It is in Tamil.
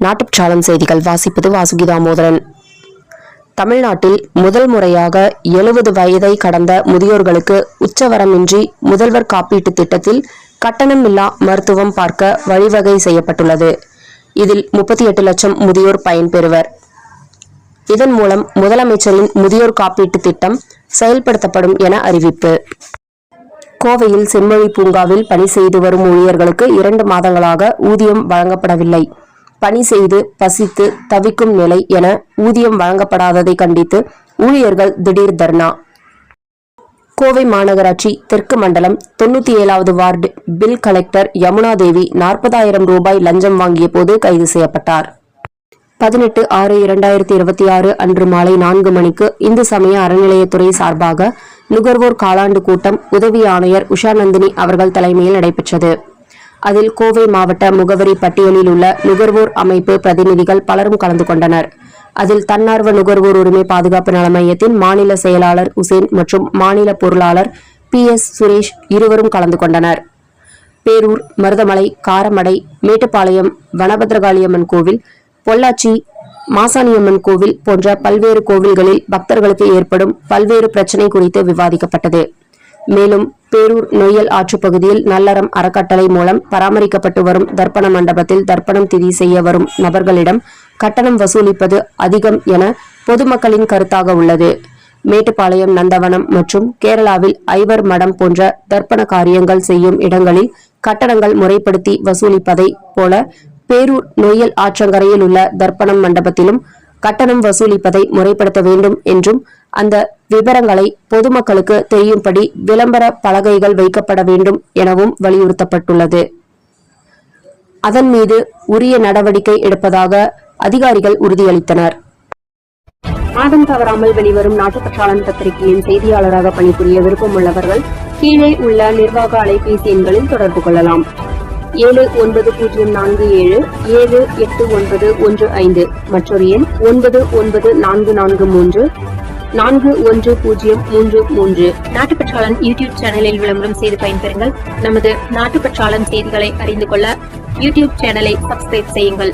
நாட்டுச்சாளம் செய்திகள் வாசிப்பது வாசுகி தாமோதரன். தமிழ்நாட்டில் முதல் முறையாக 70 வயதை கடந்த முதியோர்களுக்கு உச்சவரமின்றி முதல்வர் காப்பீட்டு திட்டத்தில் கட்டணமில்லா மருத்துவம் பார்க்க வழிவகை செய்யப்பட்டுள்ளது. இதில் 38 லட்சம் முதியோர் பயன்பெறுவர். இதன் மூலம் முதலமைச்சரின் முதியோர் காப்பீட்டு திட்டம் செயல்படுத்தப்படும் என அறிவிப்பு. கோவையில் செம்மொழி பூங்காவில் பணி செய்து வரும் ஊழியர்களுக்கு 2 மாதங்களாக ஊதியம் வழங்கப்படவில்லை. பணி செய்து பசித்து தவிக்கும் நிலை என ஊதியம் வழங்கப்படாததை கண்டித்து ஊழியர்கள் திடீர் தர்ணா. கோவை மாநகராட்சி தெற்கு மண்டலம் 97வது வார்டு பில் கலெக்டர் யமுனா தேவி 40,000 ரூபாய் லஞ்சம் வாங்கிய போது கைது செய்யப்பட்டார். 18/6/2026 அன்று மாலை 4 மணிக்கு இந்து சமய அறநிலையத்துறை சார்பாக நுகர்வோர் காலாண்டு கூட்டம் உதவி ஆணையர் உஷாநந்தினி அவர்கள் தலைமையில் நடைபெற்றது. அதில் கோவை மாவட்ட முகவரி பட்டியலில் உள்ள நுகர்வோர் அமைப்பு பிரதிநிதிகள் பலரும் கலந்து கொண்டனர். அதில் தன்னார்வ நுகர்வோர் உரிமை பாதுகாப்பு நல மையத்தின் மாநில செயலாளர் உசேன் மற்றும் மாநில பொருளாளர் PS சுரேஷ் இருவரும் கலந்து கொண்டனர். பேரூர், மருதமலை, காரமடை, மேட்டுப்பாளையம், வனபத்ரகாளியம்மன் கோவில், பொள்ளாச்சி, மாசாணியம்மன் கோவில் போன்ற பல்வேறு கோவில்களில் பக்தர்களுக்கு ஏற்படும் பல்வேறு பிரச்சினை குறித்து விவாதிக்கப்பட்டது. மேலும் பேரூர் நொய்யல் ஆற்று பகுதியில் நல்லறம் அறக்கட்டளை மூலம் பராமரிக்கப்பட்டு வரும் தர்ப்பண மண்டபத்தில் தர்ப்பணம் திதி செய்ய வரும் நபர்களிடம் கட்டணம் வசூலிப்பது அதிகம் என பொதுமக்களின் கருத்தாக உள்ளது. மேட்டுப்பாளையம், நந்தவனம் மற்றும் கேரளாவில் ஐவர் மடம் போன்ற தர்ப்பண காரியங்கள் செய்யும் இடங்களில் கட்டணங்கள் முறைப்படுத்தி வசூலிப்பதை போல பேரூர் நொய்யல் ஆற்றங்கரையில் உள்ள தர்ப்பணம் மண்டபத்திலும் கட்டணம் வசூலிப்பதை முறைப்படுத்த வேண்டும் என்றும் அந்த விவரங்களை பொதுமக்களுக்கு தெரியும்படி விளம்பர பலகைகள் வைக்கப்பட வேண்டும் எனவும் வலியுறுத்தப்பட்டுள்ளது. அதன் மீது உரிய நடவடிக்கை எடுப்பதாக அதிகாரிகள் உறுதியளித்தனர். மாதம் தவறாமல் வெளிவரும் நாட்டுப்பற்றாளன் பத்திரிகையின் செய்தியாளராக பணிபுரிய விருப்பம் உள்ளவர்கள் கீழே உள்ள நிர்வாக அலைபேசி எண்களில் தொடர்பு கொள்ளலாம். 790477 78915 மற்றொரு எண் 9944341033. நாட்டுப்பற்றாளன் யூடியூப் சேனலில் விளம்பரம் செய்து பயன்பெறுங்கள். நமது நாட்டுப்பற்றாளன் செய்திகளை அறிந்து கொள்ள யூடியூப் சேனலை சப்ஸ்கிரைப் செய்யுங்கள்.